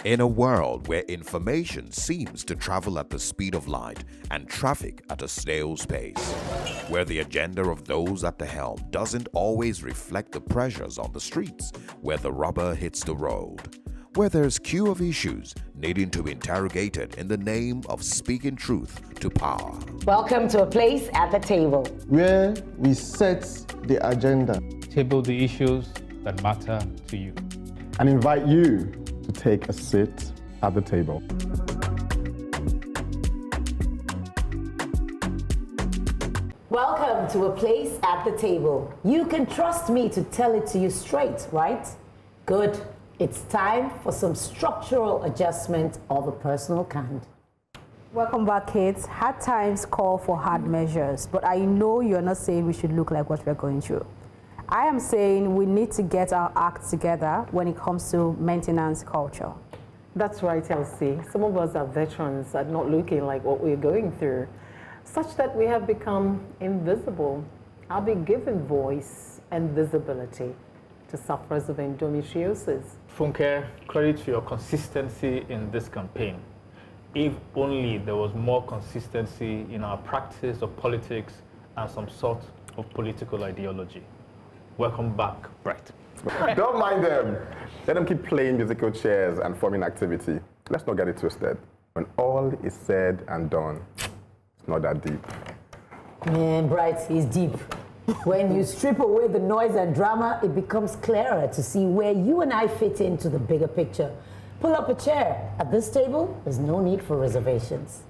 In a world where information seems to travel at the speed of light and traffic at a snail's pace, where the agenda of those at the helm doesn't always reflect the pressures on the streets where the rubber hits the road, where there's queue of issues needing to be interrogated in the name of speaking truth to power. Welcome to A Place at the Table, where we set the agenda, table the issues that matter to you, and invite you to take a seat at the table. Welcome to A Place at the Table. You can trust me to tell it to you straight, right? Good. It's time for some structural adjustment of a personal kind. Welcome back, kids. Hard times call for hard measures, but I know you're not saying we should look like what we're going through. I am saying we need to get our act together when it comes to maintenance culture. That's right, Elsie. Some of us are veterans are not looking like what we're going through, such that we have become invisible. I'll be giving voice and visibility to sufferers of endometriosis. Funke, credit to your consistency in this campaign. If only there was more consistency in our practice of politics and some sort of political ideology. Welcome back, Brett. Don't mind them. Let them keep playing musical chairs and forming activity. Let's not get it twisted. When all is said and done, it's not that deep. Man, Bright is deep. When you strip away the noise and drama, it becomes clearer to see where you and I fit into the bigger picture. Pull up a chair. At this table, there's no need for reservations.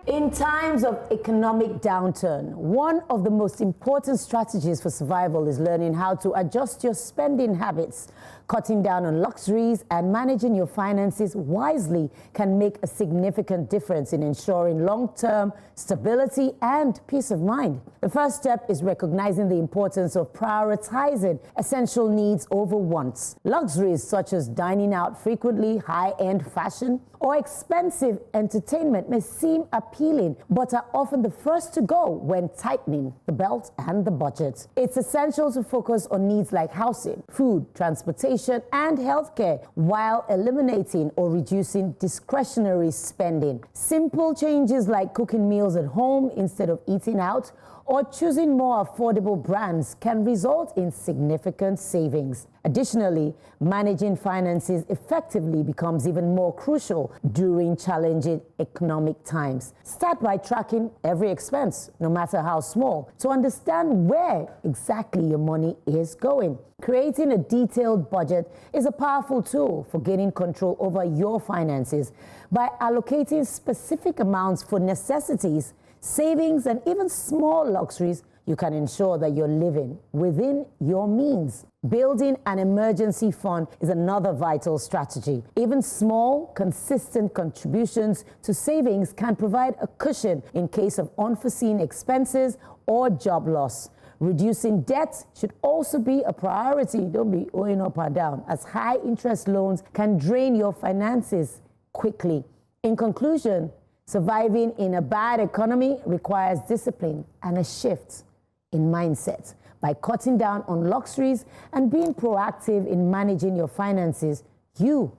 In times of economic downturn, one of the most important strategies for survival is learning how to adjust your spending habits. Cutting down on luxuries and managing your finances wisely can make a significant difference in ensuring long-term stability and peace of mind. The first step is recognizing the importance of prioritizing essential needs over wants. Luxuries such as dining out frequently, high-end fashion, or expensive entertainment may seem appealing, but are often the first to go when tightening the belt and the budget. It's essential to focus on needs like housing, food, transportation, and healthcare while eliminating or reducing discretionary spending. Simple changes like cooking meals at home instead of eating out or choosing more affordable brands can result in significant savings. Additionally, managing finances effectively becomes even more crucial during challenging economic times. Start by tracking every expense, no matter how small, to understand where exactly your money is going. Creating a detailed budget is a powerful tool for gaining control over your finances. By allocating specific amounts for necessities, savings, and even small luxuries, you can ensure that you're living within your means. Building an emergency fund is another vital strategy. Even small, consistent contributions to savings can provide a cushion in case of unforeseen expenses or job loss. Reducing debt should also be a priority. Don't be owing up and down, as high interest loans can drain your finances quickly. In conclusion, surviving in a bad economy requires discipline and a shift in mindset. By cutting down on luxuries and being proactive in managing your finances, you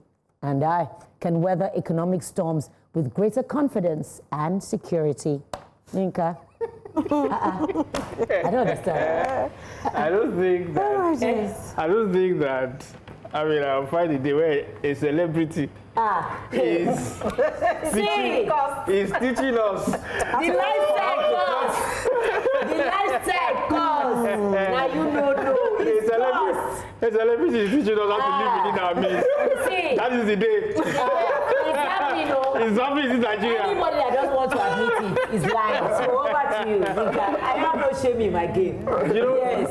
and I can weather economic storms with greater confidence and security. Ninka? I don't understand. I don't think that, I'll find a day where a celebrity is teaching us. The lifestyle course. The lifestyle course. Now you know it's cost. A celebrity is teaching us how to live within our means. See, That is the day. it's happening, It's happening in Nigeria. Anybody that doesn't want to admit it is lying. So over to you. I have no shame in my game. Yes.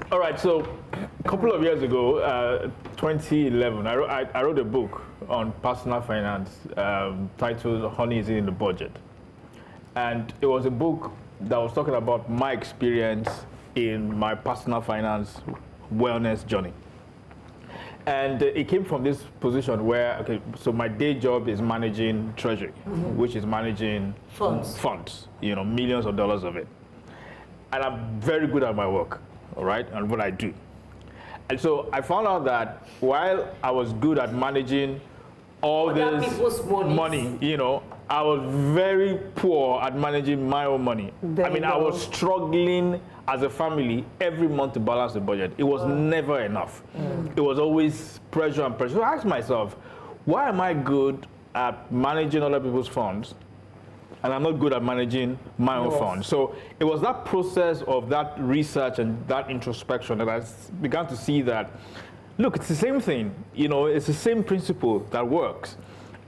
All right, so a couple of years ago, 2011, I wrote a book on personal finance titled Honey Is in the Budget. And it was a book that was talking about my experience in my personal finance wellness journey. And it came from this position where, so my day job is managing treasury, which is managing funds, millions of dollars of it. and I'm very good at my work, all right, and what I do. And so I found out that while I was good at managing all Other this people's monies. money, I was very poor at managing my own money. There you I go. was struggling as a family every month to balance the budget. It was never enough. It was always pressure and pressure. So I asked myself, why am I good at managing other people's funds and I'm not good at managing my own funds? So it was that process of that research and that introspection that I began to see that, look, it's the same thing. It's the same principle that works.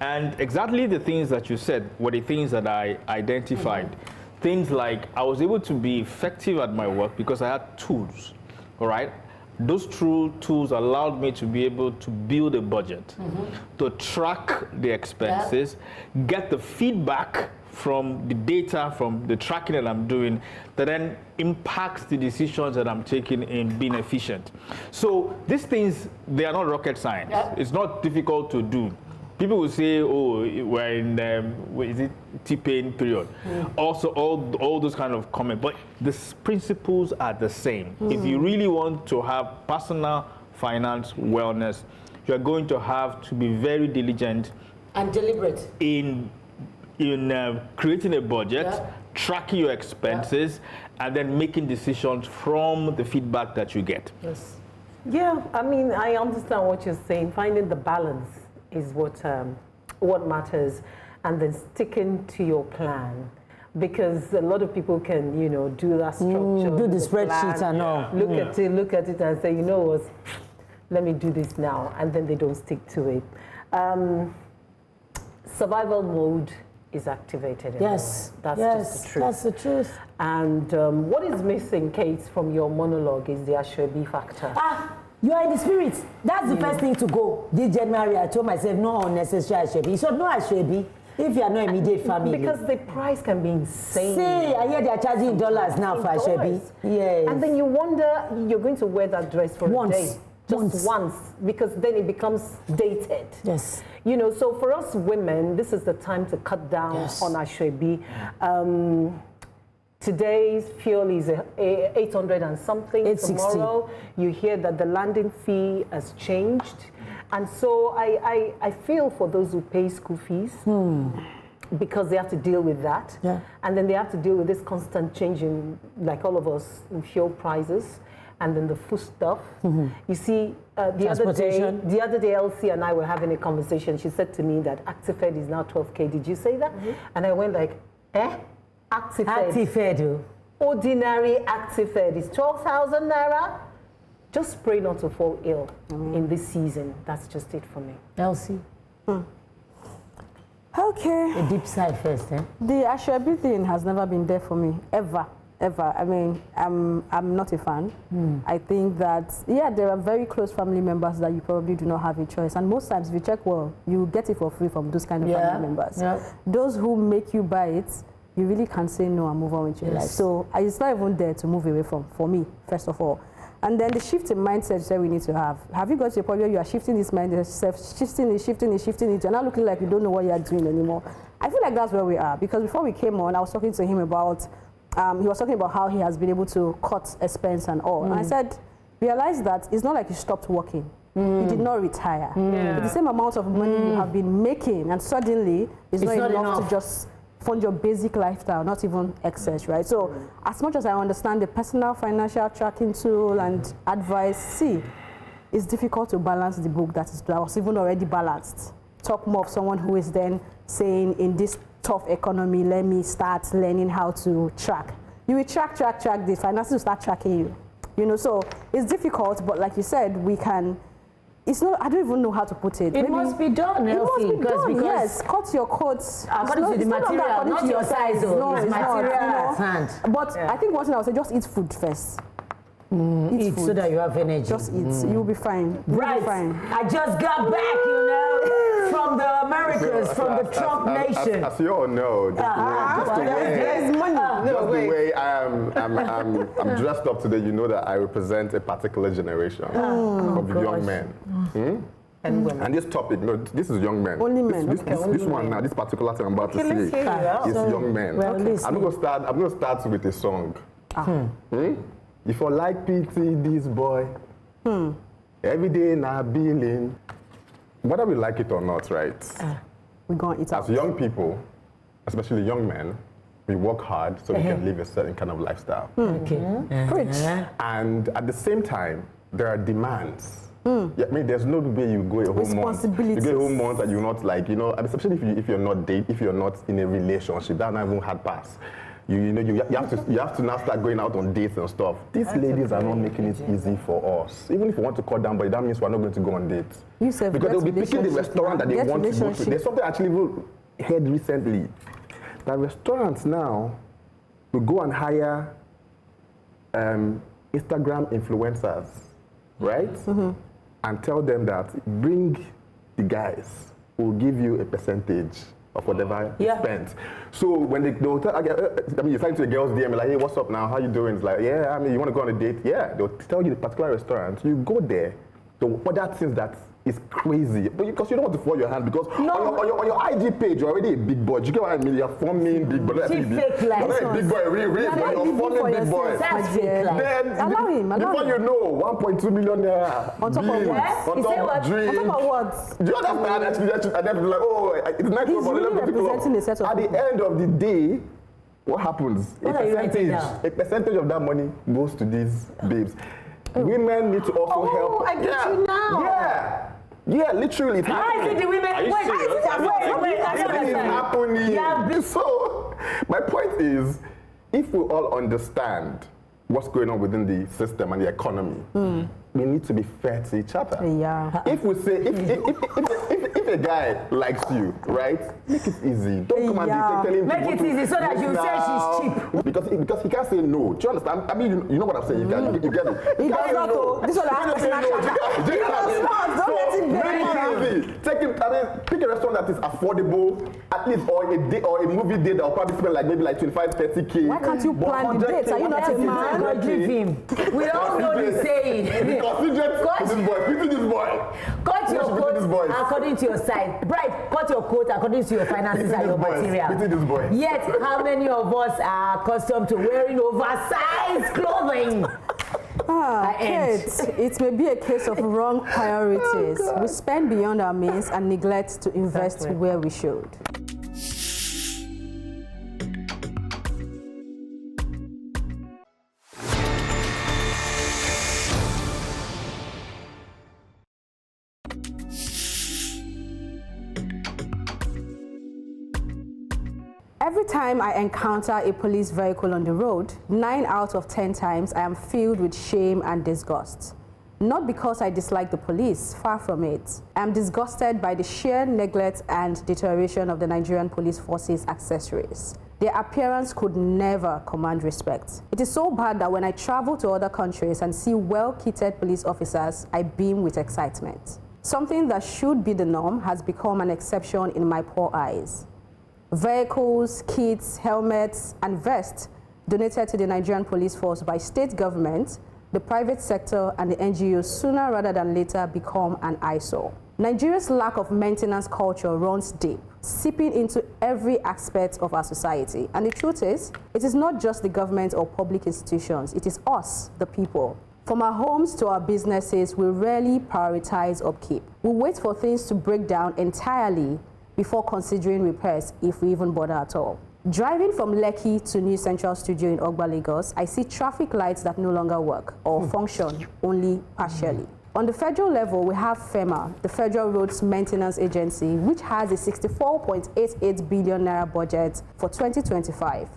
And exactly the things that you said were the things that I identified. Things like I was able to be effective at my work because I had tools, all right? Those tools allowed me to be able to build a budget, to track the expenses, get the feedback from the data, from the tracking that I'm doing, that then impacts the decisions that I'm taking in being efficient. So these things, they are not rocket science. It's not difficult to do. People will say, oh, we're in, is it T-pain period? Also, all those kind of comments. But the principles are the same. If you really want to have personal finance wellness, you're going to have to be very diligent And deliberate. in creating a budget, tracking your expenses, and then making decisions from the feedback that you get. Yes. Yeah, I mean, I understand what you're saying. Finding the balance is what matters, and then sticking to your plan. Because a lot of people can, do that structure, do the spreadsheet and all. Look at it and say, you know what, let me do this now, and then they don't stick to it. Survival mode is activated. Yes, That's just the truth. That's the truth. And what is missing, Kate, from your monologue is the Ashwebi factor. You are in the spirit. That's the first thing to go. This January, I told myself, no unnecessary Ashwebi. So no Ashwebi if you are not immediate family. Because the price can be insane. See, I hear they are charging dollars now for Ashwebi. Yes. And then you wonder, you're going to wear that dress for a day. Just once, because then it becomes dated. Yes. So for us women, this is the time to cut down on Ashwebi. Today's fuel is 800 and something. 860. Tomorrow, you hear that the landing fee has changed. And so I feel for those who pay school fees because they have to deal with that. Yeah. And then they have to deal with this constant change in, like all of us, in fuel prices. And then the food stuff. You see, the other day, Elsie and I were having a conversation. She said to me that Actifed is now 12K. Did you say that? And I went like, Actifed. Actifed. Ordinary Actifed is 12,000 naira. Just pray not to fall ill in this season. That's just it for me. Elsie. Okay. A deep sigh first, eh? The Ashwebi thing has never been there for me, ever. I mean, I'm not a fan. I think that, there are very close family members that you probably do not have a choice. And most times, if you check well, you get it for free from those kind of family members. Yeah. Those who make you buy it, you really can't say no and move on with your life. So it's not even there to move away from, for me, first of all. And then the shift in mindset that we need to have. Have you got to a point where you are shifting this mindset, shifting it, you're not looking like you don't know what you're doing anymore? I feel like that's where we are. Because before we came on, I was talking to him about he was talking about how he has been able to cut expense and all. And I said, realize that it's not like you stopped working. You did not retire. With the same amount of money you have been making, and suddenly it's not enough to just fund your basic lifestyle, not even excess, right? So as much as I understand the personal financial tracking tool and advice, it's difficult to balance the book that was even already balanced. Talk more of someone who is then saying, in this tough economy, let me start learning how to track. You will track, the finances will start tracking you. So it's difficult, but like you said, we can, it's not, I don't even know how to put it. It must be done, It Elsie, must be done, because yes. Cut your coats. According to the material, not your size, though. It's material at hand. But I think one thing I would say, just eat food first. Eat food so that you have energy. Just eat. You'll be fine. Right. I just got back, from the Americas, from the Trump nation. As you all know, just the way I'm dressed up today, you know that I represent a particular generation of young men. And women. And this topic, this is young men. Only men. This one now, this particular thing I'm about to say, is young men. Well, I'm going to start with a song. If you like pity this boy, every day now billing. Whether we like it or not, right? We're going to eat out. As young people, especially young men, we work hard so we can live a certain kind of lifestyle. And at the same time, there are demands. Yeah, I mean, there's no way you go a whole month. Responsibilities. You go a whole month and you're not like, you know, especially if you're not in a relationship, that's not even hard pass. You have to now start going out on dates and stuff. These ladies are not making it easy for us. Even if we want to cut down, but that means we're not going to go on dates. Because they'll be picking the restaurant that they want to go to. There's something I actually heard recently. That restaurants now will go and hire Instagram influencers, right? And tell them that bring the guys who will give you a percentage of whatever you spent. So when they'll tell, I mean, you're talking to a girl's DM, like, hey, what's up now? How you doing? It's like, yeah, I mean, you want to go on a date? Yeah, they'll tell you the particular restaurant. You go there. The other things that is crazy, but because you don't want to fall your hand, because on your IG page you're already a big boy. Do you get what I mean? You're forming big boy. You're not a big boy, really, but you're forming big boy. Then before you know, 1.2 million naira on top of what? On top of drinks. On top of what? Do you understand? Actually, I never like, oh, it's nice. He's really representing a set of at the end of the day, what happens? A percentage of that money goes to these babes. Women need to also help. I get you now. Yeah, literally. It's happening. The women? It's happening. So, my point is, if we all understand what's going on within the system and the economy, we need to be fair to each other. Yeah. If we say, if a guy likes you, right, make it easy. Don't come and be telling him. Make it easy so that you say she's cheap. Because he can't say no. Do you understand? I mean, you know what I'm saying. You get it. He does not. No. This one has to Don't let him very easy. Take him. I mean, pick a restaurant that is affordable, at least, or a day, or a movie date that will probably spend like maybe like 25, 30K. Why can't you plan the dates? Are you not a man? Give him. We all know the saying. This boy. Cut your coat according to your size. Bride, cut your coat according to your finances and your material. Yet, how many of us are accustomed to wearing oversized clothing? Kids, it may be a case of wrong priorities. We spend beyond our means and neglect to invest where we should. Every time I encounter a police vehicle on the road, 9 out of 10 times I am filled with shame and disgust. Not because I dislike the police, far from it. I am disgusted by the sheer neglect and deterioration of the Nigerian police force's accessories. Their appearance could never command respect. It is so bad that when I travel to other countries and see well-kitted police officers, I beam with excitement. Something that should be the norm has become an exception in my poor eyes. Vehicles, kits, helmets, and vests donated to the Nigerian police force by state government, the private sector, and the NGOs sooner rather than later become an eyesore. Nigeria's lack of maintenance culture runs deep, seeping into every aspect of our society. And the truth is, it is not just the government or public institutions, it is us, the people. From our homes to our businesses, we rarely prioritize upkeep. We wait for things to break down entirely before considering repairs, if we even bother at all. Driving from Lekki to New Central Studio in Ogba, Lagos, I see traffic lights that no longer work or function only partially. On the federal level, we have FEMA, the Federal Roads Maintenance Agency, which has a 64.88 billion naira budget for 2025,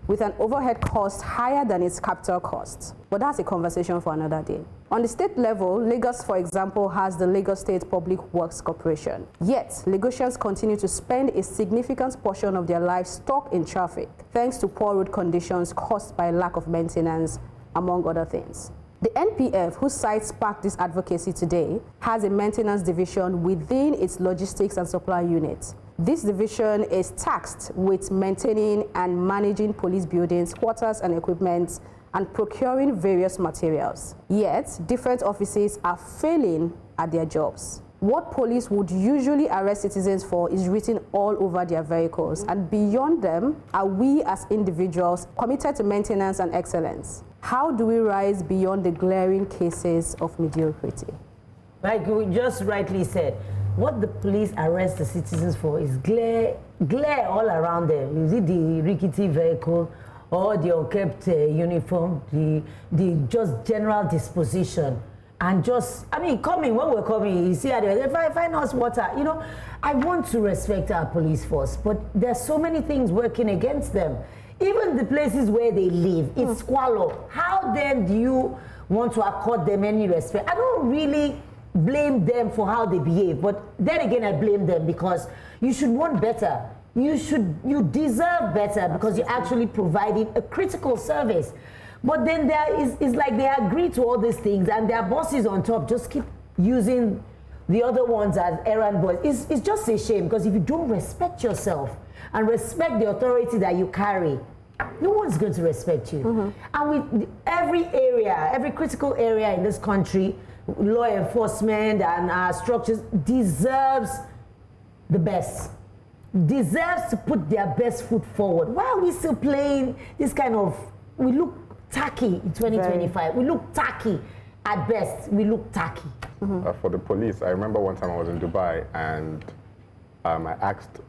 with an overhead cost higher than its capital cost. But that's a conversation for another day. On the state level, Lagos, for example, has the Lagos State Public Works Corporation. Yet, Lagosians continue to spend a significant portion of their lives stuck in traffic, thanks to poor road conditions caused by lack of maintenance, among other things. The NPF, whose site sparked this advocacy today, has a maintenance division within its logistics and supply unit. This division is tasked with maintaining and managing police buildings, quarters, and equipment, and procuring various materials. Yet, different offices are failing at their jobs. what police would usually arrest citizens for is written all over their vehicles. And beyond them, are we as individuals committed to maintenance and excellence? How do we rise beyond the glaring cases of mediocrity? Like you just rightly said, what the police arrest the citizens for is glare all around them. Is it the rickety vehicle or the unkept uniform, the just general disposition? And just, I mean, when we're coming, you see, if I find us water, you know, I want to respect our police force, but there's so many things working against them. Even the places where they live, it's squalor. How then do you want to accord them any respect? I don't really blame them for how they behave, but then again, I blame them because you should want better. You deserve better because you're actually providing a critical service. But then it's like they agree to all these things and their bosses on top just keep using the other ones as errand boys. It's just a shame because if you don't respect yourself and respect the authority that you carry, no one's going to respect you. And with every critical area in this country, law enforcement and our structures deserves the best. Deserves to put their best foot forward. Why are we still playing this kind of, we look tacky in 2025. We look tacky at best. We look tacky. For the police, I remember one time I was in Dubai and I asked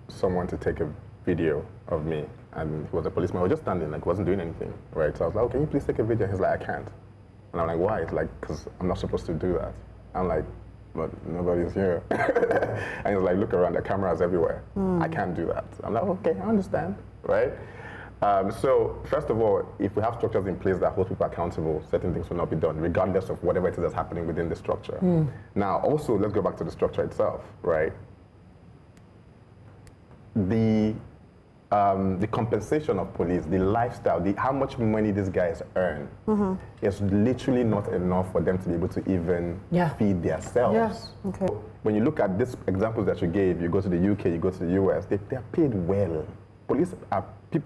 someone to take a video of me, and he was a policeman. I was just standing, like wasn't doing anything, right? So I was like, oh, can you please take a video? He's like, I can't. And I'm like, why? It's like, because I'm not supposed to do that. I'm like, but nobody's here. And he's like, look around, the cameras everywhere. I can't do that. I'm like, okay, I understand, right? So first of all, if we have structures in place that hold people accountable, certain things will not be done, regardless of whatever it is that's happening within the structure. Now, also, let's go back to the structure itself, right? The compensation of police, the lifestyle, how much money these guys earn is literally not enough for them to be able to even feed themselves. Okay. When you look at these examples that you gave, you go to the UK, you go to the US, they're paid well. Police are blue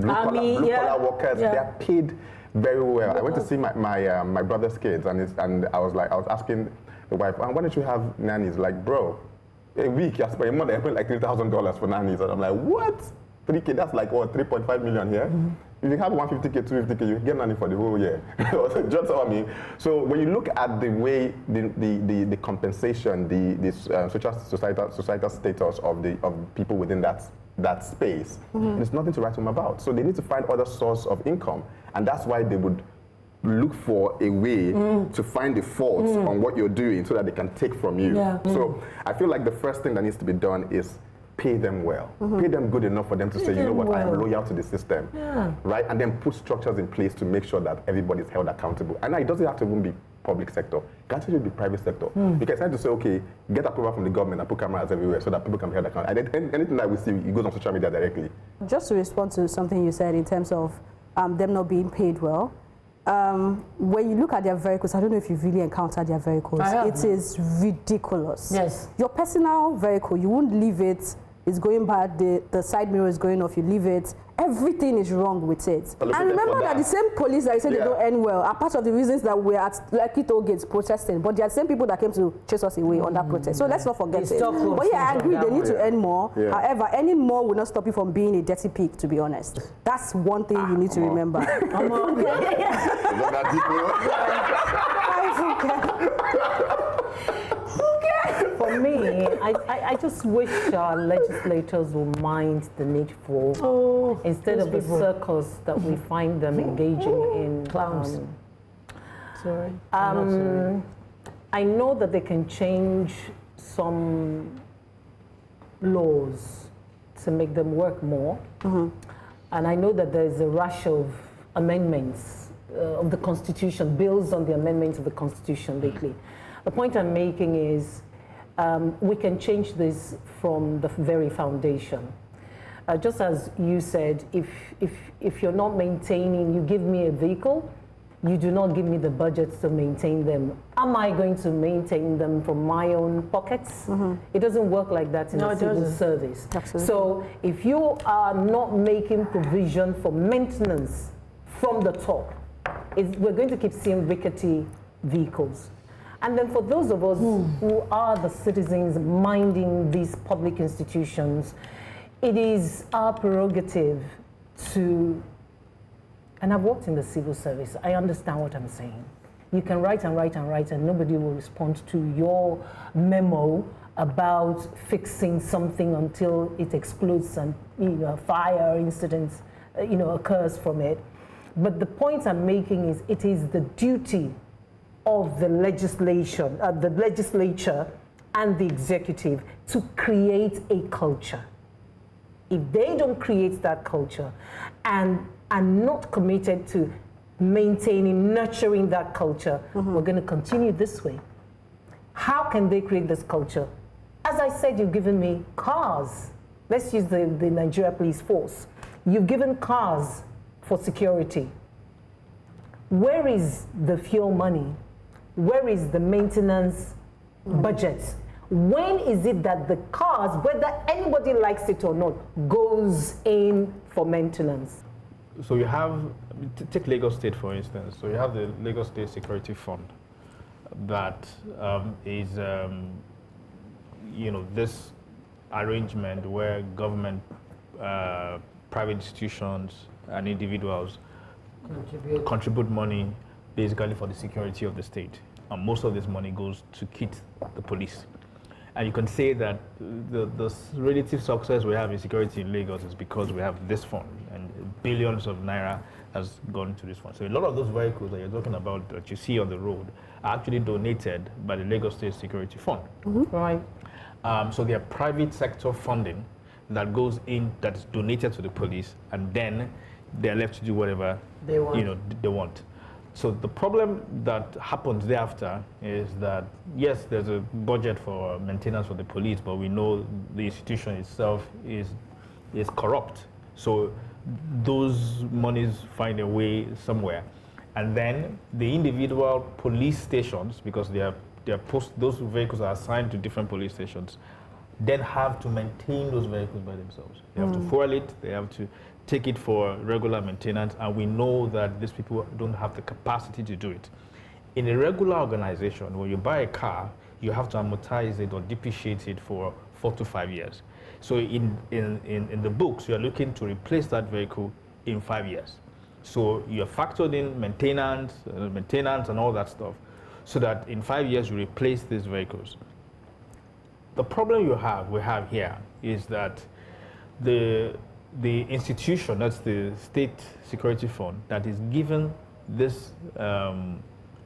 collar workers, they're paid very well. I went to see my brother's kids, and I was asking the wife, why don't you have nannies? Like, bro, a week, you're spending more than like $3,000 for nannies. And I'm like, what? 3K, that's like, what, 3.5 million here? If you have 150K, 250K, you get nanny for the whole year. Just what I mean. So when you look at the way the compensation, the societal status of people within that space, there's nothing to write home about. So they need to find other source of income. And that's why they would look for a way to find the faults on what you're doing so that they can take from you. So I feel like the first thing that needs to be done is pay them well. Pay them good enough for them to say, you know what, I am loyal to the system. Right? And then put structures in place to make sure that everybody's held accountable. And it doesn't have to even be public sector. It can actually be private sector. You can start to say, okay, get approval from the government and put cameras everywhere so that people can be held accountable. And anything that we see, it goes on social media directly. Just to respond to something you said in terms of them not being paid well, when you look at their vehicles, I don't know if you've really encountered their vehicles. It is ridiculous. Yes. Your personal vehicle, you won't leave it. It's going bad, the side mirror is going off, you leave it. Everything is wrong with it. And remember that the same police that said they don't end well are part of the reasons that we're at Lekki toll gates protesting, but they are the same people that came to chase us away on that protest. So let's not forget it. But yeah, I agree, they need to earn more. However, earning more will not stop you from being a dirty pig, to be honest. That's one thing you need to remember. For me, I just wish our legislators would mind the needful instead of the circles that we find them engaging in. Clowns. Sorry. I know that they can change some laws to make them work more. And I know that there's a rush of amendments of the Constitution, bills on the amendments of the Constitution lately. The point I'm making is we can change this from the very foundation. Just as you said, if you're not maintaining, you give me a vehicle, you do not give me the budgets to maintain them. Am I going to maintain them from my own pockets? It doesn't work like that in a civil service. Absolutely. So if you are not making provision for maintenance from the top, we're going to keep seeing rickety vehicles. And then for those of us who are the citizens minding these public institutions, it is our prerogative to, and I've worked in the civil service, I understand what I'm saying. You can write and write and write and nobody will respond to your memo about fixing something until it explodes and a fire incident occurs from it. But the point I'm making is it is the duty of the legislature and the executive to create a culture. If they don't create that culture and are not committed to maintaining, nurturing that culture, we're going to continue this way. How can they create this culture? As I said, you've given me cars. Let's use the Nigeria Police Force. You've given cars for security. Where is the fuel money? Where is the maintenance budget? When is it that the cars, whether anybody likes it or not, goes in for maintenance? So you have, take Lagos State for instance. So you have the Lagos State Security Fund that is, this arrangement where government, private institutions, and individuals contribute money basically for the security of the state. And most of this money goes to kit the police. And you can say that the relative success we have in security in Lagos is because we have this fund, and billions of naira has gone to this fund. So a lot of those vehicles that you're talking about that you see on the road are actually donated by the Lagos State Security Fund. Right. So they are private sector funding that goes in, that is donated to the police, and then they're left to do whatever they want. So the problem that happens thereafter is that, yes, there's a budget for maintenance for the police, but we know the institution itself is corrupt. So those monies find a way somewhere. And then the individual police stations, because those vehicles are assigned to different police stations, then have to maintain those vehicles by themselves. They have to fuel it, they have to take it for regular maintenance, and we know that these people don't have the capacity to do it. In a regular organization, when you buy a car, you have to amortize it or depreciate it for 4 to 5 years. So in the books, you're looking to replace that vehicle in 5 years. So you're factored in maintenance and all that stuff, so that in 5 years you replace these vehicles. The problem we have here is that the institution, that's the State Security Fund, that is given this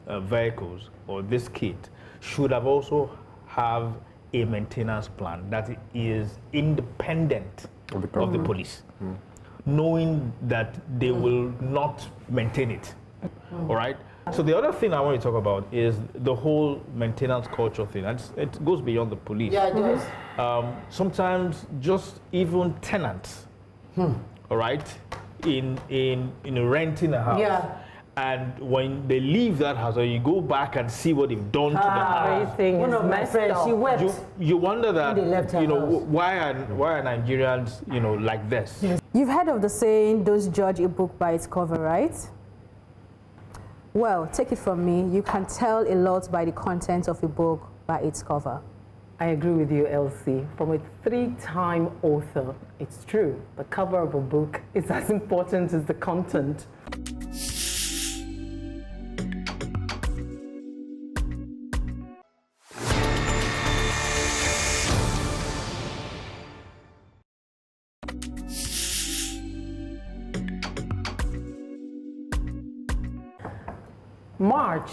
vehicles or this kit should have also have a maintenance plan that is independent of the police, knowing that they will not maintain it. All right? So the other thing I want to talk about is the whole maintenance culture thing. It goes beyond the police. Yeah, it does. Sometimes just even tenants, all right, in renting a house. Yeah. And when they leave that house, or you go back and see what they've done to the house, One of my friends, she wept. you wonder that, When they left her house. why are Nigerians, like this? Yes. You've heard of the saying, don't judge a book by its cover, right? Well, take it from me, you can tell a lot by the content of a book by its cover. I agree with you, Elsie. From a 3-time author, it's true. The cover of a book is as important as the content. March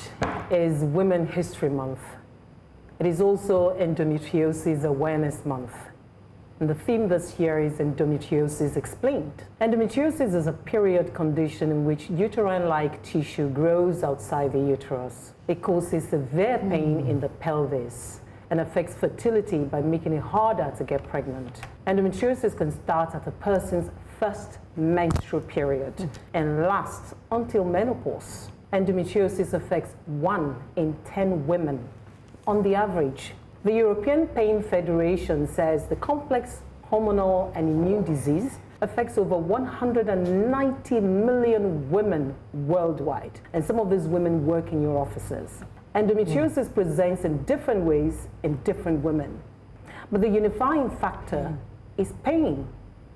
is Women History Month. It is also Endometriosis Awareness Month. And the theme this year is Endometriosis Explained. Endometriosis is a period condition in which uterine-like tissue grows outside the uterus. It causes severe pain in the pelvis and affects fertility by making it harder to get pregnant. Endometriosis can start at a person's first menstrual period and last until menopause. Endometriosis affects 1 in 10 women on the average. The European Pain Federation says the complex hormonal and immune disease affects over 190 million women worldwide, and some of these women work in your offices. Endometriosis presents in different ways in different women. But the unifying factor is pain,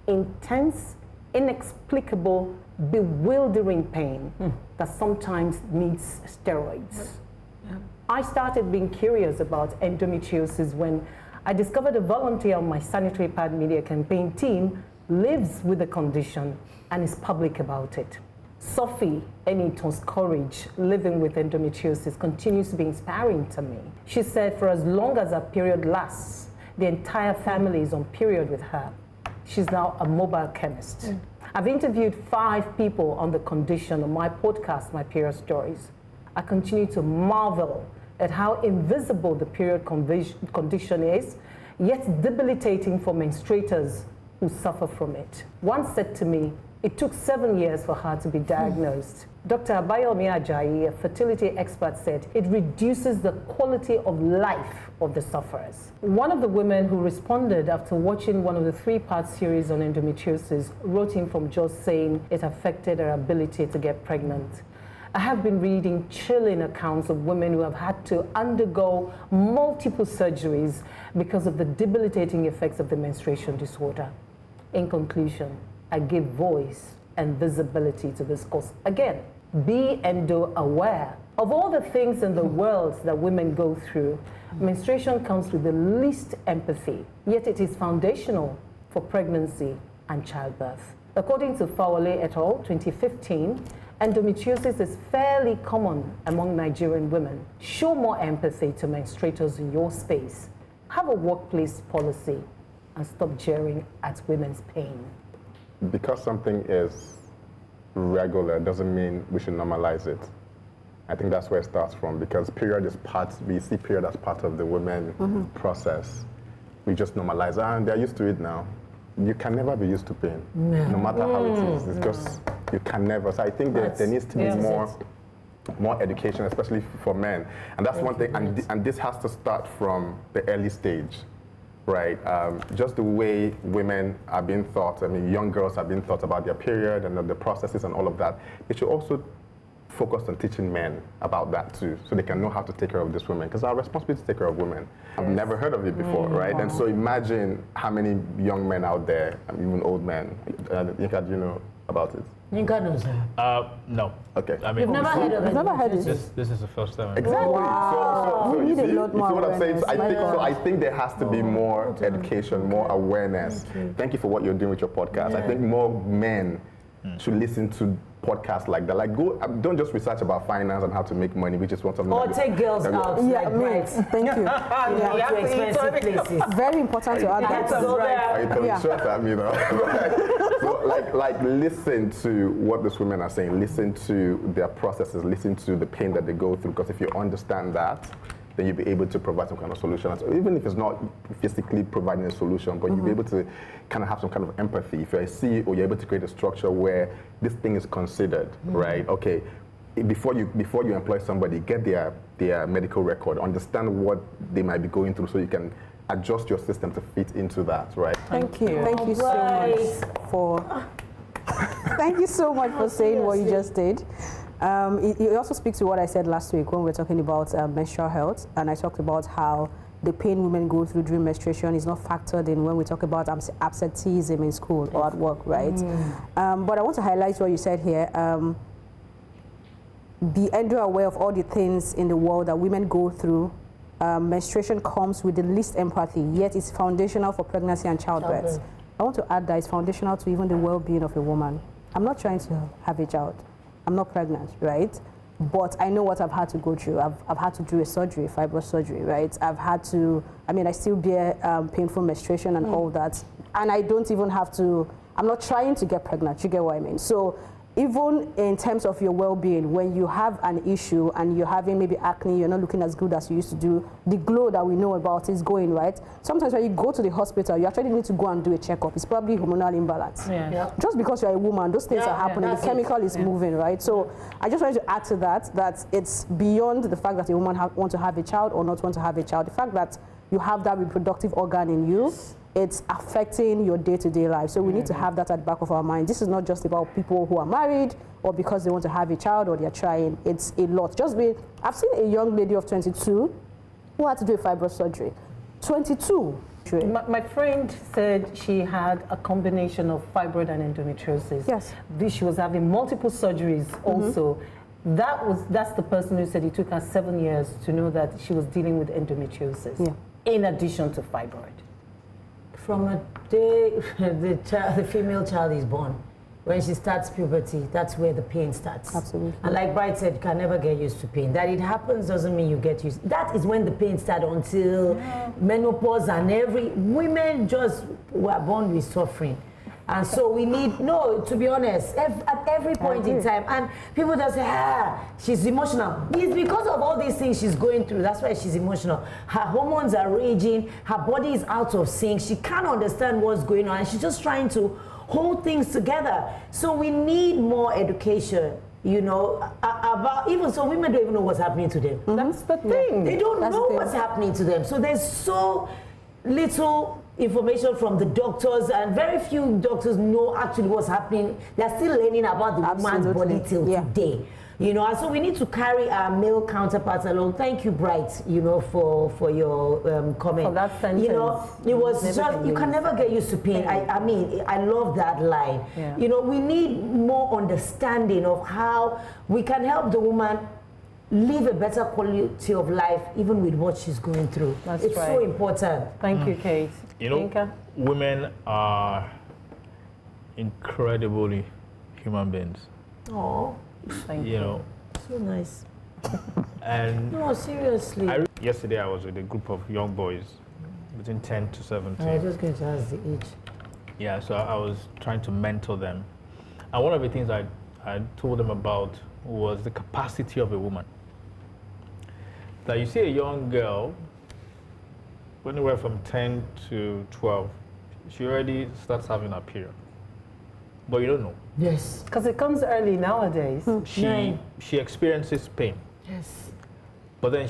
intense, inexplicable, bewildering pain that sometimes needs steroids. I started being curious about endometriosis when I discovered a volunteer on my sanitary pad media campaign team lives with the condition and is public about it. Sophie Eniton's courage living with endometriosis continues to be inspiring to me. She said for as long as her period lasts, the entire family is on period with her. She's now a mobile chemist. I've interviewed 5 people on the condition on my podcast, My Period Stories. I continue to marvel at how invisible the period condition is, yet debilitating for menstruators who suffer from it. One said to me, it took 7 years for her to be diagnosed. Dr. Abayomi Ajayi, a fertility expert, said it reduces the quality of life of the sufferers. One of the women who responded after watching one of the 3-part series on endometriosis wrote in from Jos saying it affected her ability to get pregnant. I have been reading chilling accounts of women who have had to undergo multiple surgeries because of the debilitating effects of the menstruation disorder. In conclusion, I give voice and visibility to this cause. Again, be endo-aware. Of all the things in the world that women go through, menstruation comes with the least empathy, yet it is foundational for pregnancy and childbirth. According to Fawale et al., 2015, endometriosis is fairly common among Nigerian women. Show more empathy to menstruators in your space. Have a workplace policy and stop jeering at women's pain. Because something is regular doesn't mean we should normalize it. I think that's where it starts from, because period is we see period as part of the women process. We just normalize it, and they're used to it now. You can never be used to pain, no matter how it is. It's just, you can never. So I think that there needs to be more education, especially for men. And that's one thing, and this has to start from the early stage. Right, just the way women are being taught, I mean, young girls are being taught about their period and the processes and all of that. They should also focus on teaching men about that too, so they can know how to take care of these women, because our responsibility to take care of women. I've never heard of it before, right? And so imagine how many young men out there, even old men, Yinka, do you know about it? Yinka knows her. No. Okay. I mean, You've never heard of it? I've never heard it. This is the first time. Exactly. Wow. So We you need a see, lot more you see what I'm saying? awareness. I think there has to be more education, more awareness. Thank you for what you're doing with your podcast. I think more men should listen to podcasts like that. Like, don't just research about finance and how to make money, which is what something. Or take girls out. Yeah, like me. brides. Thank you. Yeah, to expensive places. Very important to add That's that. right. Are you throwing Yeah. shots at me though? So like listen to what these women are saying, listen to their processes, listen to the pain that they go through, because if you understand that, then you'll be able to provide some kind of solution. So even if it's not physically providing a solution, but you'll be able to kind of have some kind of empathy. If you're a CEO, you're able to create a structure where this thing is considered, right? Okay, before you employ somebody, get their medical record, understand what they might be going through, so you can adjust your system to fit into that, right? Thank you. Thank you so much for. Thank you so much for saying what you just did. It also speaks to what I said last week when we were talking about menstrual health, and I talked about how the pain women go through during menstruation is not factored in when we talk about absenteeism in school or at work, right? But I want to highlight what you said here. Be aware of all the things in the world that women go through. Menstruation comes with the least empathy, yet it's foundational for pregnancy and childbirth. I want to add that it's foundational to even the well-being of a woman. I'm not trying to have a child. I'm not pregnant, right? But I know what I've had to go through. I've had to do a surgery, fibrous surgery, right? I've had to, I still bear painful menstruation and all that. And I don't even have to, I'm not trying to get pregnant, you get what I mean? So even in terms of your well-being, when you have an issue and you're having maybe acne, you're not looking as good as you used to do, the glow that we know about is going, right? Sometimes when you go to the hospital, you actually need to go and do a checkup. It's probably hormonal imbalance. Just because you're a woman, those things are happening. The chemical is moving, right? So I just wanted to add to that it's beyond the fact that a woman want to have a child or not want to have a child. The fact that you have that reproductive organ in you it's affecting your day-to-day life. So we need to have that at the back of our mind. This is not just about people who are married or because they want to have a child or they're trying. It's a lot. I've seen a young lady of 22 who had to do a fibroid surgery. 22. My friend said she had a combination of fibroid and endometriosis. Yes. She was having multiple surgeries also. That's the person who said it took her 7 years to know that she was dealing with endometriosis, in addition to fibroid. From a day the female child is born, when she starts puberty, that's where the pain starts. Absolutely. And like Bright said, you can never get used to pain. That it happens doesn't mean you get used. That is when the pain starts until menopause, and women just were born with suffering. And so we need, to be honest, at every point in time. And people just say, she's emotional. It's because of all these things she's going through. That's why she's emotional. Her hormones are raging. Her body is out of sync. She can't understand what's going on. And she's just trying to hold things together. So we need more education, about, even so women don't even know what's happening to them. That's the thing. They don't know what's happening to them. So there's so little information from the doctors, and very few doctors know actually what's happening. They're still learning about the woman's body till today. And so we need to carry our male counterparts along. Thank you, Bright, for your comment. For that sentence. It was just, you can never get used to pain. I mean, I love that line. Yeah. We need more understanding of how we can help the woman live a better quality of life, even with what she's going through. It's so important. Thank you, Kate. Women are incredibly human beings. Oh, thank you. So nice. And no, seriously. Yesterday I was with a group of young boys between 10 to 17. I was just going to ask the age. Yeah, so I was trying to mentor them. And one of the things I told them about was the capacity of a woman. That you see a young girl, anywhere from 10 to 12, she already starts having her period. But you don't know. Yes. Because it comes early nowadays. She experiences pain. Yes. But then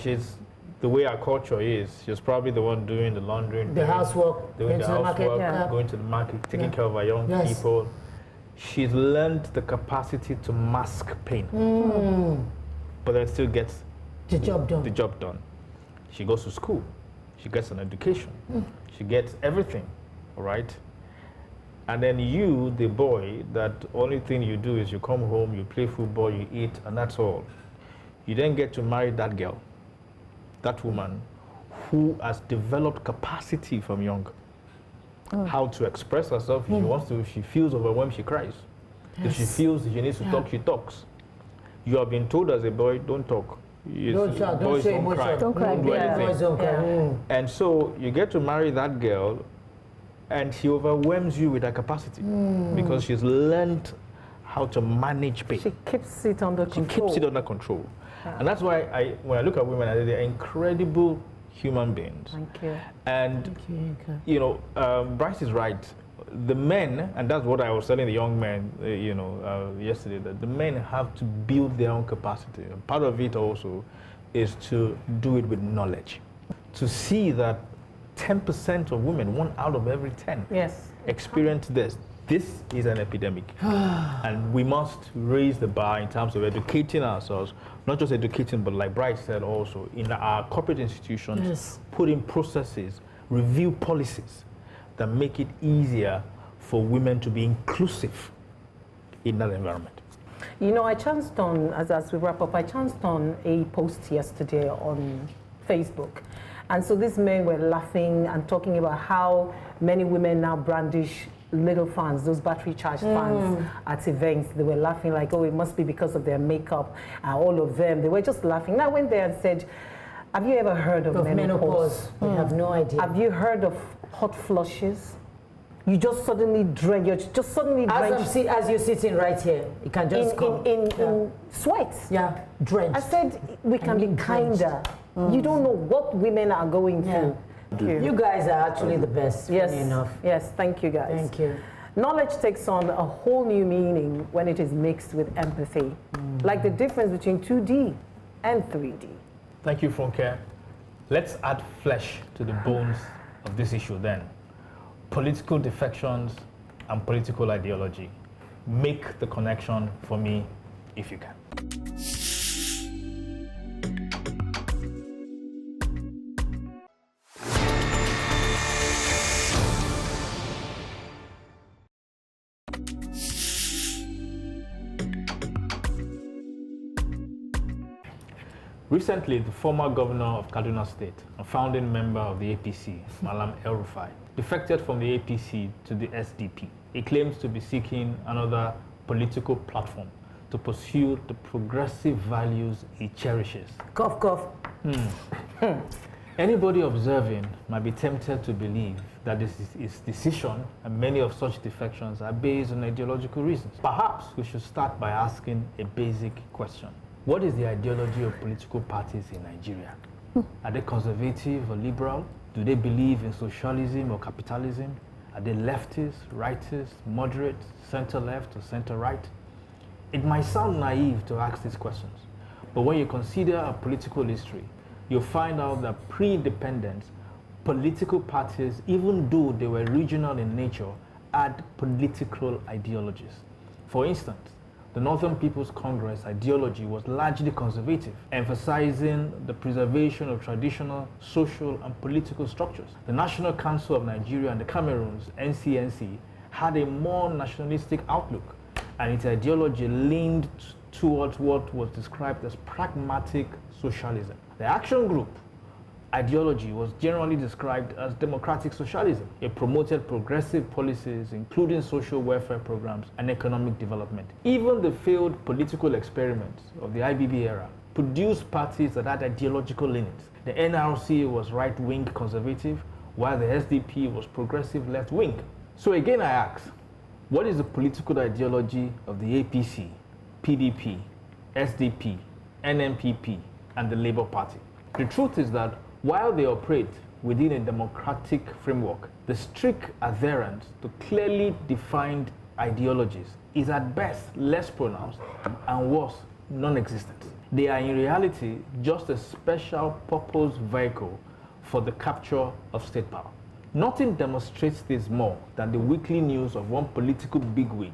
the way our culture is, she's probably the one doing the laundry, the housework, doing the housework, going to the market, taking care of our young people. She's learned the capacity to mask pain. But then still gets the job done. She goes to school. She gets an education. She gets everything, all right? And then you, the boy, that only thing you do is you come home, you play football, you eat, and that's all. You then get to marry that girl, that woman, who has developed capacity from young. How to express herself. If she feels overwhelmed, she cries. If she feels she needs to talk, she talks. You have been told as a boy, don't talk. Don't show emotion. Don't cry. Don't do anything. And so you get to marry that girl, and she overwhelms you with her capacity because she's learned how to manage pain. She keeps it under control. She keeps it under control. And that's why when I look at women, they're incredible human beings. Thank you. And, Bryce is right. The men, and that's what I was telling the young men, yesterday, that the men have to build their own capacity. And part of it also is to do it with knowledge. To see that 10% of women, 1 out of every 10, experience this. This is an epidemic. And we must raise the bar in terms of educating ourselves, not just educating, but like Bryce said also, in our corporate institutions, put in processes, review policies that make it easier for women to be inclusive in that environment. I chanced on, as we wrap up, I chanced on a post yesterday on Facebook. And so these men were laughing and talking about how many women now brandish little fans, those battery charged fans at events. They were laughing like, oh, it must be because of their makeup, all of them. They were just laughing. And I went there and said, have you ever heard of menopause? I have no idea. Have you heard of hot flushes? You just suddenly drench. You're just suddenly drenched. As you're sitting right here, you can just come in sweat. Yeah, drenched. I said we can be kinder. You don't know what women are going through. You guys are actually the best. Yes, enough. Yes, thank you guys. Thank you. Knowledge takes on a whole new meaning when it is mixed with empathy, like the difference between 2D and 3D. Thank you, Funke. Let's add flesh to the bones of this issue then. political defections and political ideology. Make the connection for me if you can. Recently, the former governor of Kaduna State, a founding member of the APC, Malam El-Rufai, defected from the APC to the SDP. He claims to be seeking another political platform to pursue the progressive values he cherishes. Cough, cough. Anybody observing might be tempted to believe that this is his decision, and many of such defections are based on ideological reasons. Perhaps we should start by asking a basic question. What is the ideology of political parties in Nigeria? Are they conservative or liberal? Do they believe in socialism or capitalism? Are they leftist, rightist, moderate, center-left or center-right? It might sound naive to ask these questions, but when you consider a political history, you'll find out that pre-independence, political parties, even though they were regional in nature, had political ideologies. For instance, the Northern People's Congress ideology was largely conservative, emphasizing the preservation of traditional, social, and political structures. The National Council of Nigeria and the Cameroons, NCNC, had a more nationalistic outlook, and its ideology leaned towards what was described as pragmatic socialism. The Action Group ideology was generally described as democratic socialism. It promoted progressive policies, including social welfare programs and economic development. Even the failed political experiments of the IBB era produced parties that had ideological leanings. The NRC was right-wing conservative, while the SDP was progressive left-wing. So again I ask, what is the political ideology of the APC, PDP, SDP, NNPP, and the Labour Party? The truth is that while they operate within a democratic framework, the strict adherence to clearly defined ideologies is at best less pronounced and worse, non-existent. They are in reality just a special purpose vehicle for the capture of state power. Nothing demonstrates this more than the weekly news of one political bigwig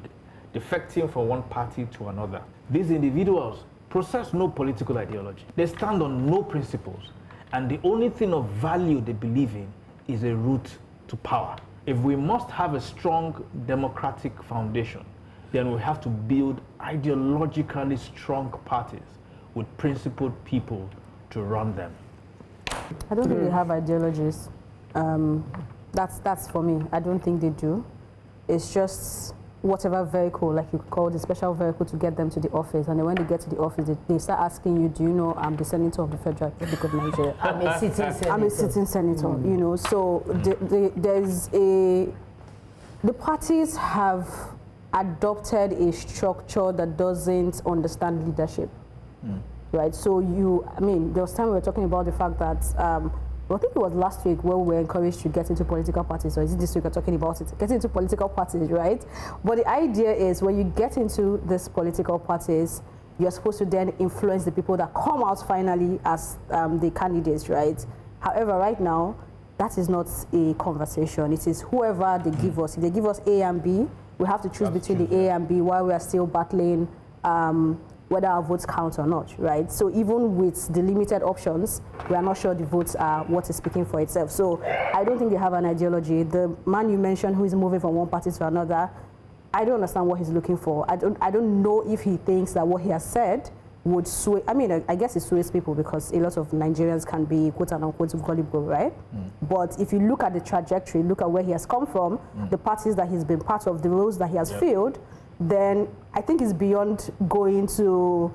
defecting from one party to another. These individuals possess no political ideology. They stand on no principles, and the only thing of value they believe in is a route to power. If we must have a strong democratic foundation, then we have to build ideologically strong parties with principled people to run them. I don't think they have ideologies. That's for me. I don't think they do. It's just whatever vehicle, like you call the special vehicle, to get them to the office. And then when they get to the office, they start asking you, do you know I'm the senator of the Federal Republic of Nigeria? I'm a sitting senator. I'm a sitting senator, you know. So the parties have adopted a structure that doesn't understand leadership, right? So there was time we were talking about the fact that, I think it was last week where we were encouraged to get into political parties, or is it this week we're talking about it? Get into political parties, right? But the idea is when you get into these political parties, you're supposed to then influence the people that come out finally as the candidates, right? However, right now, that is not a conversation. It is whoever they give us. If they give us A and B, we have to choose between the A and B while we are still battling whether our votes count or not, right? So even with the limited options, we are not sure the votes are what is speaking for itself. So I don't think they have an ideology. The man you mentioned who is moving from one party to another, I don't understand what he's looking for. I don't know if he thinks that what he has said would sway. I mean, I guess it sways people because a lot of Nigerians can be quote unquote gullible, right? But if you look at the trajectory, look at where he has come from, the parties that he's been part of, the roles that he has filled, then I think it's beyond going to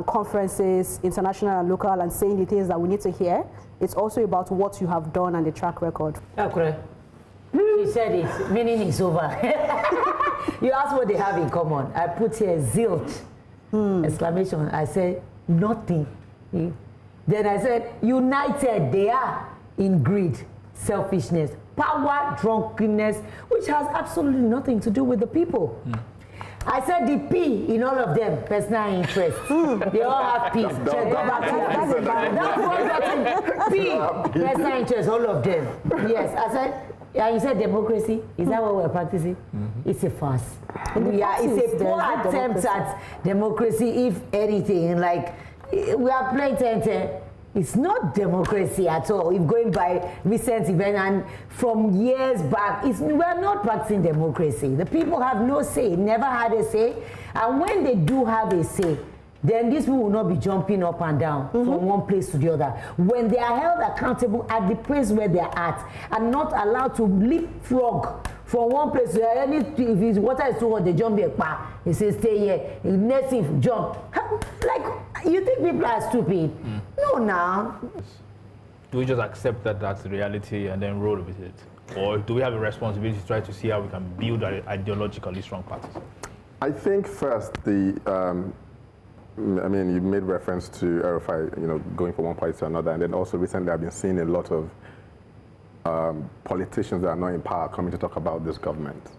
conferences, international and local, and saying the things that we need to hear. It's also about what you have done and the track record. Okay. He said it, meaning it's over. You asked what they have in common. I put here zilch, exclamation. I said, nothing. Then I said, united they are in greed, selfishness, power, drunkenness, which has absolutely nothing to do with the people. I said the P in all of them, personal interest. They all have P's. Go back to that. That's what P, personal interest, all of them. Yes, I said Yeah, you said democracy. Is that what we're practicing? It's a farce. It's a poor attempt at democracy, if anything. Like, we are playing 10-10. It's not democracy at all. If going by recent events and from years back, we are not practicing democracy. The people have no say, never had a say. And when they do have a say, then these people will not be jumping up and down from one place to the other. When they are held accountable at the place where they are at and not allowed to leapfrog from one place to the other. If his water is too hot, they jump there. He says, stay here. The next thing, jump. Like, you think people are stupid? No, now. Do we just accept that that's the reality and then roll with it? Or do we have a responsibility to try to see how we can build ideologically strong parties? I think first, I mean, you made reference to RFI, going from one party to another, and then also recently I've been seeing a lot of politicians that are not in power coming to talk about this government.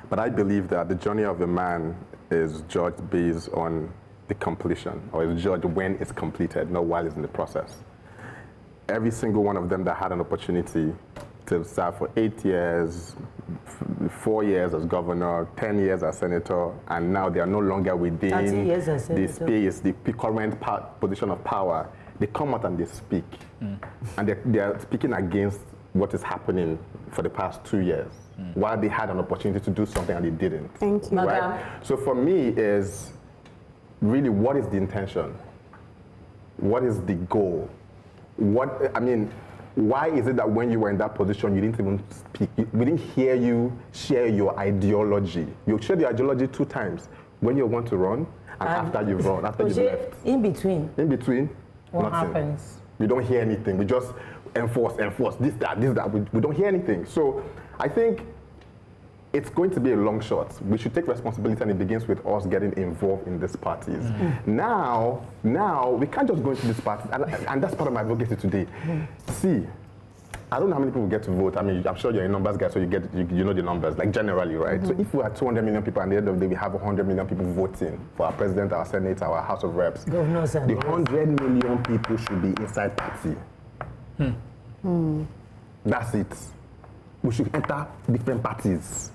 But I believe that the journey of a man is judged based on the completion, or is judged when it's completed, not while it's in the process. Every single one of them that had an opportunity to serve for 8 years, 4 years as governor, 10 years as senator, and now they are no longer within the space, the current position of power. They come out and they speak. And they are speaking against what is happening for the past 2 years, while they had an opportunity to do something and they didn't. Thank you. Right? So for me is really, what is the intention? What is the goal? Why is it that when you were in that position, you didn't even speak? We didn't hear you share your ideology. You shared your ideology 2 times. When you want to run, and after you've run, after you've left. In between, what nothing. happens? We don't hear anything. We just enforce, this, that. We don't hear anything. So I think it's going to be a long shot. We should take responsibility, and it begins with us getting involved in these parties. Now, we can't just go into these parties, and that's part of my advocacy today. See, I don't know how many people get to vote. I mean, I'm sure you're a numbers guy, so you know the numbers, like generally, right? So if we are 200 million people, and at the end of the day, we have 100 million people voting for our president, our senate, our House of Reps, the 100 million people should be inside party. That's it. We should enter different parties.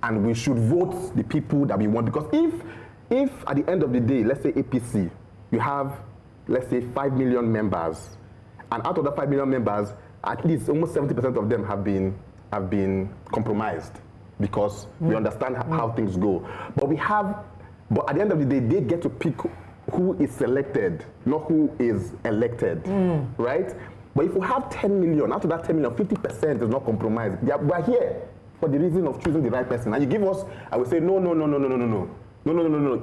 And we should vote the people that we want. Because if at the end of the day, let's say APC, you have, let's say, 5 million members, and out of the 5 million members, at least almost 70% of them have been compromised, because we understand how things go. But at the end of the day, they get to pick who is selected, not who is elected, right? But if we have 10 million, out of that 10 million, 50% is not compromised. We're here for the reason of choosing the right person. And you give us, I would say, no.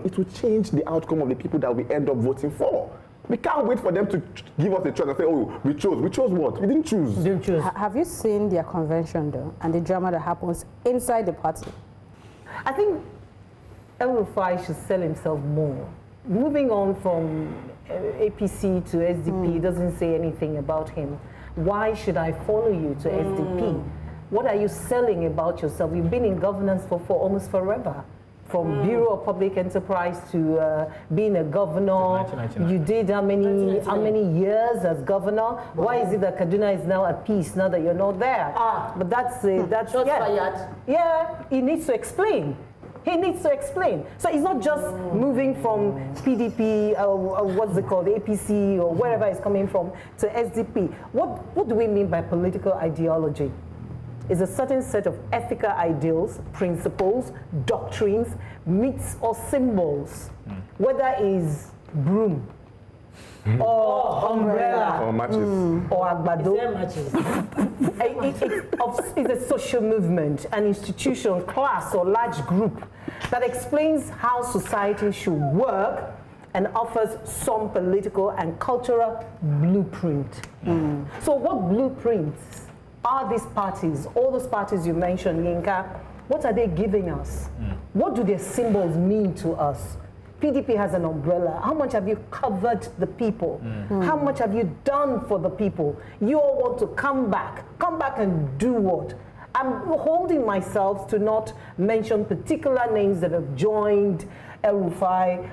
It will change the outcome of the people that we end up voting for. We can't wait for them to give us a choice and say, oh, we chose. We chose what? We didn't choose. Have you seen their convention, though, and the drama that happens inside the party? I think El-Rufai should sell himself more. Moving on from APC to SDP doesn't say anything about him. Why should I follow you to SDP? What are you selling about yourself? You've been in governance for almost forever. From Bureau of Public Enterprise to being a governor. You did how many years as governor? Why is it that Kaduna is now at peace now that you're not there? But that's he needs to explain. He needs to explain. So it's not just moving from PDP, what's it called, APC, or wherever it's coming from, to SDP. What do we mean by political ideology? It's a certain set of ethical ideals, principles, doctrines, myths, or symbols, whether it's broom, or umbrella, or matches, or agbado. It's a social movement, an institution, class, or large group that explains how society should work and offers some political and cultural blueprint. So what blueprints are these parties, all those parties you mentioned, Yinka, what are they giving us? What do their symbols mean to us? PDP has an umbrella. How much have you covered the people? How much have you done for the people? You all want to come back and do what? I'm holding myself to not mention particular names that have joined El-Rufai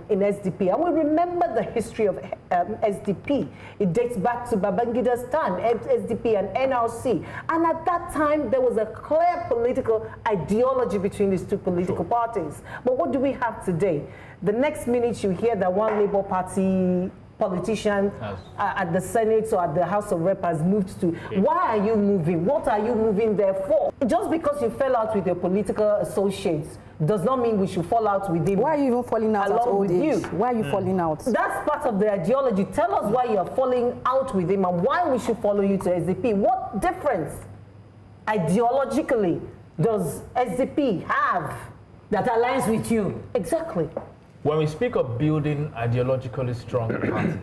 in SDP. And we remember the history of SDP. It dates back to Babangida's time, SDP and NRC. And at that time, there was a clear political ideology between these two political parties. But what do we have today? The next minute you hear that one Labour Party politician at the Senate or at the House of Rep has moved to. Why are you moving? What are you moving there for? Just because you fell out with your political associates does not mean we should fall out with him. Why are you even falling out at old age? Why are you falling out? That's part of the ideology. Tell us why you are falling out with him and why we should follow you to SDP. What difference ideologically does SDP have that aligns with you? Exactly. When we speak of building ideologically strong parties,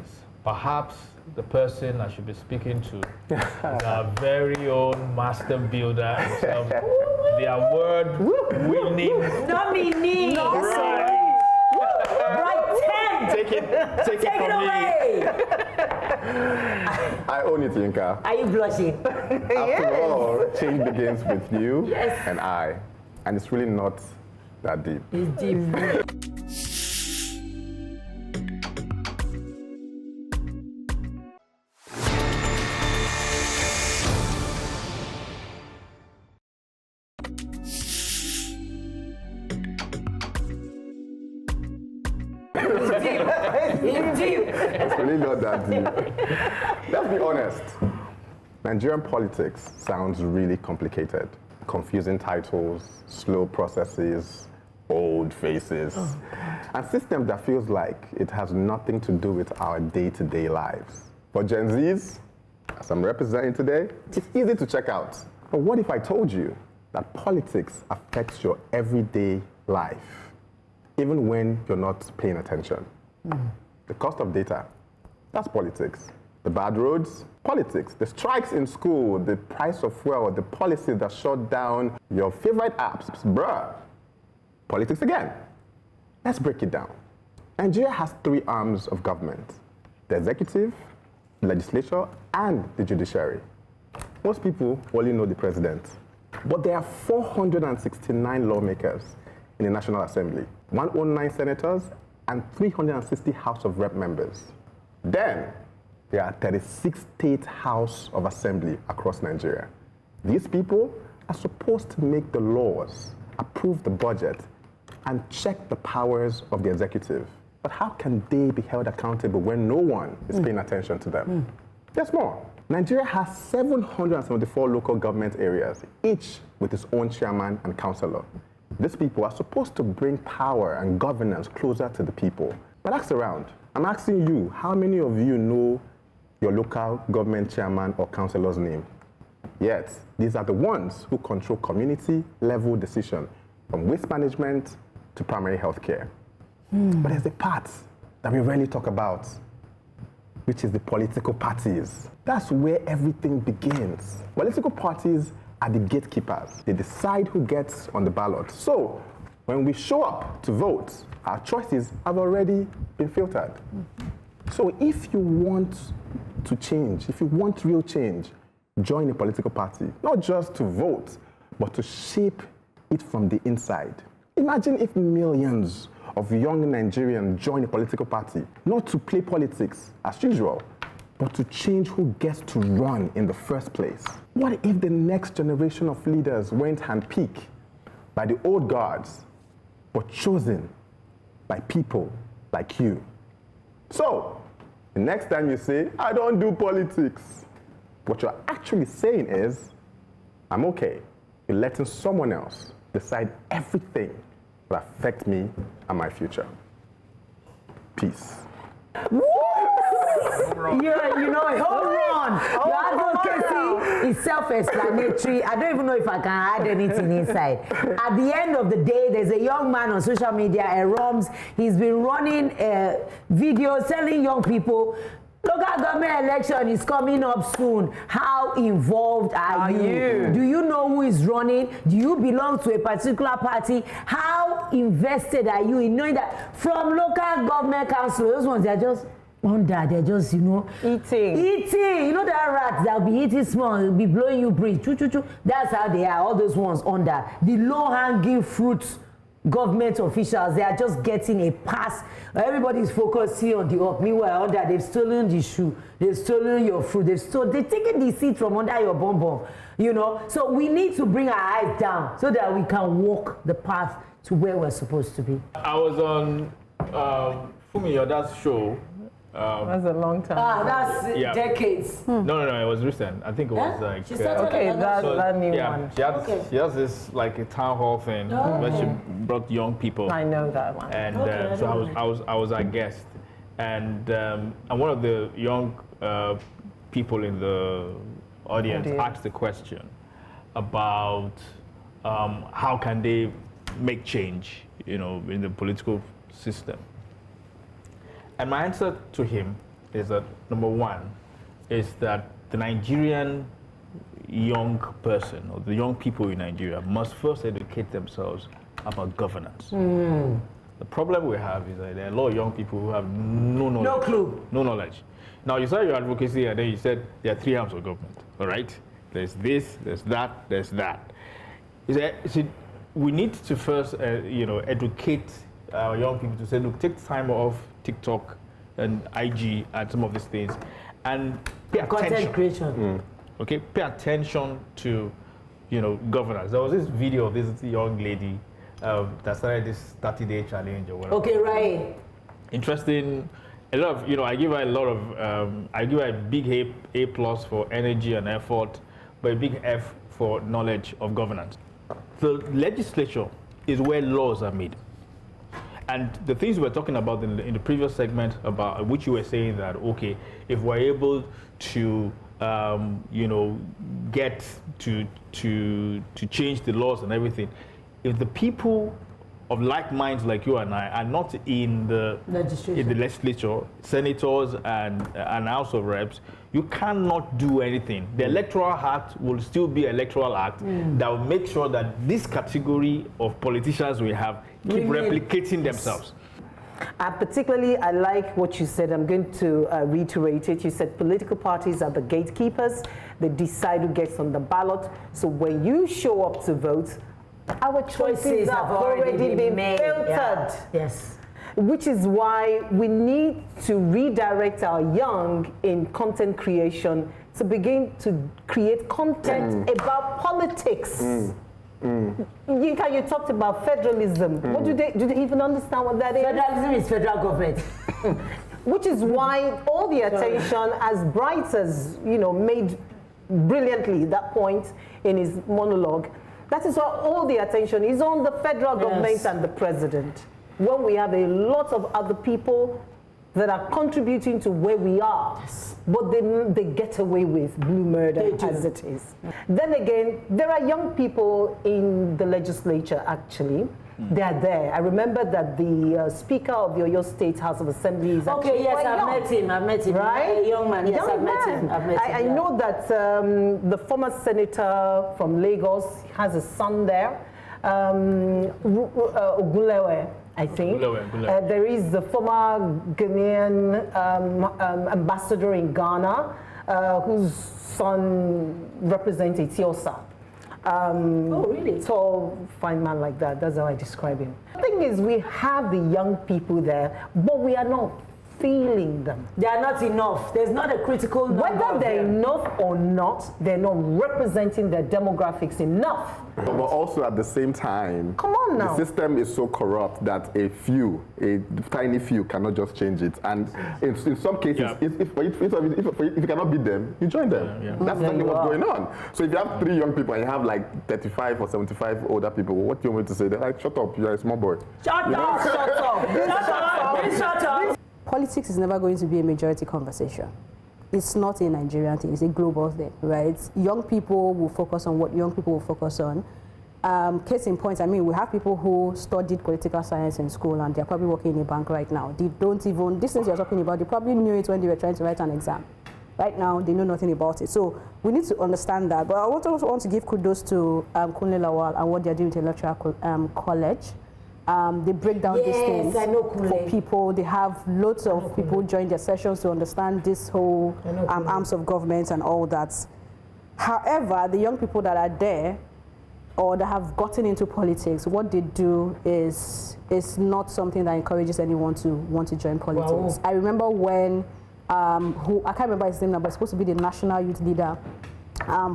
perhaps the person I should be speaking to is our very own master builder himself, their word winning Nominee. right. Right 10. Take it from away. I own it, Yinka. Are you blushing? After all, change begins with you Yes. and I. And it's really not that deep. It's deep. It's really not that deep. Let's be honest. Nigerian politics sounds really complicated. Confusing titles, slow processes, old faces, and systems that feels like it has nothing to do with our day-to-day lives. For Gen Zs, as I'm representing today, it's easy to check out. But what if I told you that politics affects your everyday life, even when you're not paying attention? The cost of data, that's politics. The bad roads, politics. The strikes in school, the price of fuel, the policies that shut down your favorite apps, bruh. Politics again. Let's break it down. Nigeria has 3 arms of government: the executive, the legislature, and the judiciary. Most people only know the president, but there are 469 lawmakers in the National Assembly, 109 senators, and 360 House of Rep members. Then, there are 36 state House of Assembly across Nigeria. These people are supposed to make the laws, approve the budget, and check the powers of the executive. But how can they be held accountable when no one is paying attention to them? There's more. Nigeria has 774 local government areas, each with its own chairman and councillor. These people are supposed to bring power and governance closer to the people. But ask around. I'm asking you, how many of you know your local government chairman or councillor's name? Yet, these are the ones who control community-level decision, from waste management to primary health care. But there's a part that we rarely talk about, which is the political parties. That's where everything begins. Political parties are the gatekeepers. They decide who gets on the ballot. So, when we show up to vote, our choices have already been filtered. So if you want to change, if you want real change, join a political party. Not just to vote, but to shape it from the inside. Imagine if millions of young Nigerians join a political party, not to play politics as usual, but to change who gets to run in the first place. What if the next generation of leaders weren't handpicked by the old guards, but chosen by people like you? So, the next time you say, I don't do politics, what you're actually saying is, I'm okay with letting someone else decide everything that affects me and my future. Peace. You know, hold on. Your advocacy is self-explanatory. I don't even know if I can add anything inside. At the end of the day, there's a young man on social media, Roms. He's been running videos telling young people, local government election is coming up soon. How involved are you? Do you know who is running? Do you belong to a particular party? How invested are you in knowing that from local government council, those ones, they're just under, they're just, Eating. You know that rat that'll be eating small, it'll be blowing you breathe. Choo, choo, choo. That's how they are, all those ones under. The low-hanging fruits government officials, they are just getting a pass. Everybody's focusing on the up. Meanwhile, under, they've stolen the shoe, they've stolen your fruit, they've taken the seed from under your bum. So we need to bring our eyes down so that we can walk the path to where we're supposed to be. I was on Fumi Yoda's show. That's a long time. That's decades. No, it was recent. I think it was like. Okay, that new one. She has this like a town hall thing where she brought young people. I know that one. And so I was a guest, and one of the young people in the audience asked the question about how can they make change, in the political system. And my answer to him is that, number one, is that the Nigerian young person, or the young people in Nigeria, must first educate themselves about governance. The problem we have is that there are a lot of young people who have no knowledge. No clue. No knowledge. Now, you said your advocacy, and then you said there are three arms of government, all right? There's this, there's that, there's that. We need to first, educate our young people to say, look, take time off TikTok and IG and some of these things, and pay attention. Content creation. Okay, pay attention to, governance. There was this video of this young lady that started this 30-day challenge or whatever. Okay, right. Interesting. A lot of, I give her a lot of, I give her a big A+ for energy and effort, but a big F for knowledge of governance. The legislature is where laws are made. And the things we were talking about in the previous segment, about which you were saying that, okay, if we're able to, get to change the laws and everything, if the people of like minds like you and I are not in the legislature, senators and House of Reps, you cannot do anything. The Electoral Act will still be an electoral act that will make sure that this category of politicians we have keep replicating themselves. Particularly, I like what you said. I'm going to reiterate it. You said political parties are the gatekeepers. They decide who gets on the ballot. So when you show up to vote, our choices have already been filtered. Yeah. Yes. Which is why we need to redirect our young in content creation to begin to create content about politics. You talked about federalism. What do they even understand what that is? Federalism is federal government. Which is why all the attention, as Bright has made brilliantly that point in his monologue, that is why all the attention is on the federal government and the president, when we have a lot of other people that are contributing to where we are, but they get away with blue murder as it is. Then again, there are young people in the legislature, actually. They are there. I remember that the Speaker of the Oyo State House of Assembly is actually quite young. I've met him. Right? A young man, yes, I've met him. I know that the former senator from Lagos has a son there, Ogunlewe, I think. There is the former Ghanaian ambassador in Ghana, whose son represents Etiosa. Oh, really? Tall, fine man like that. That's how I describe him. The thing is, we have the young people there, but we are not feeling them. They are not enough. There's not a critical number. Whether they're enough or not, they're not representing their demographics enough. But also at the same time, come on now, the system is so corrupt that a tiny few cannot just change it. And in some cases, if you cannot beat them, you join them. That's exactly what's going on. So if you have 3 young people and you have like 35 or 75 older people, what do you want me to say? They're like, shut up, you're a small boy. Shut up! Shut up! Shut up! Politics is never going to be a majority conversation. It's not a Nigerian thing, it's a global thing, right? Young people will focus on what young people will focus on. Case in point, we have people who studied political science in school and they're probably working in a bank right now. They don't even, these things you're talking about, they probably knew it when they were trying to write an exam. Right now, they know nothing about it. So we need to understand that. But I also want to give kudos to Kunle Lawal and what they're doing with Electoral College. They break down these things I know for people. They have loads of people join their sessions to understand this whole arms of government and all that. However, the young people that are there or that have gotten into politics, what they do is not something that encourages anyone to want to join politics. Wow. I remember when, I can't remember his name now, but it's supposed to be the national youth leader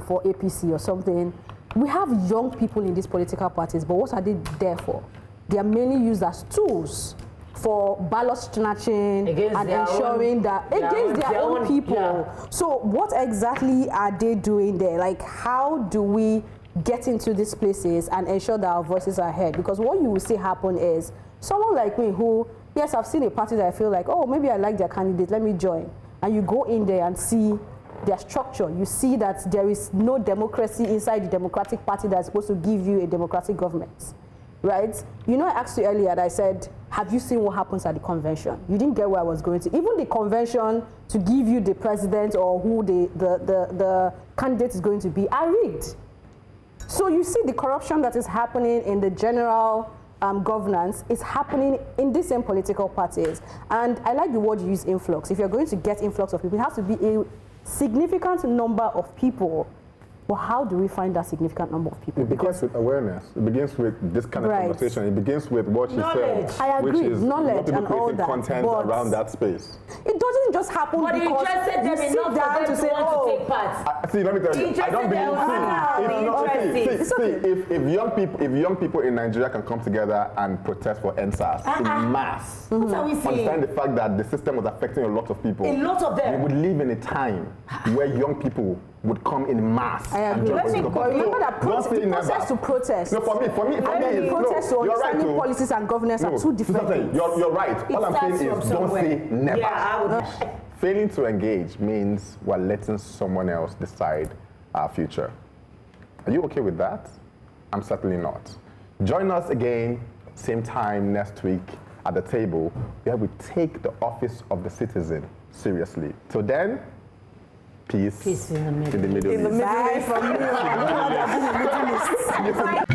for APC or something. We have young people in these political parties, but what are they there for? They are mainly used as tools for ballot snatching and ensuring that against their own people. Yeah. So what exactly are they doing there? Like, how do we get into these places and ensure that our voices are heard? Because what you will see happen is someone like me who, yes, I've seen a party that I feel like, oh, maybe I like their candidate, let me join. And you go in there and see their structure. You see that there is no democracy inside the Democratic Party that's supposed to give you a democratic government. Right? You know, I asked you earlier and I said, have you seen what happens at the convention? You didn't get where I was going to. Even the convention to give you the president or who the candidate is going to be are rigged. So you see the corruption that is happening in the general governance is happening in the same political parties. And I like the word you use, influx. If you're going to get influx of people, it has to be a significant number of people. Well, how do we find that significant number of people? It begins with awareness. It begins with this kind of conversation. It begins with what you said. I agree, which is knowledge and all that. Content around that space. It doesn't just happen because you interested them enough for them to want to take part. See, let me tell you, I don't believe. If young people in Nigeria can come together and protest for NSAS in mass, what are we saying? Understand the fact that the system was affecting a lot of people. A lot of them. We would live in a time where young people would come in mass. I agree. Remember that process to protest. No, for me, protest to understanding policies and governance are two different things. You're right. All I'm saying is don't say never. Yeah, Failing to engage means we're letting someone else decide our future. Are you okay with that? I'm certainly not. Join us again, same time next week at the table where we take the office of the citizen seriously. Till then, peace in the Middle East. Bye from me. I don't know how they're doing in the Middle East.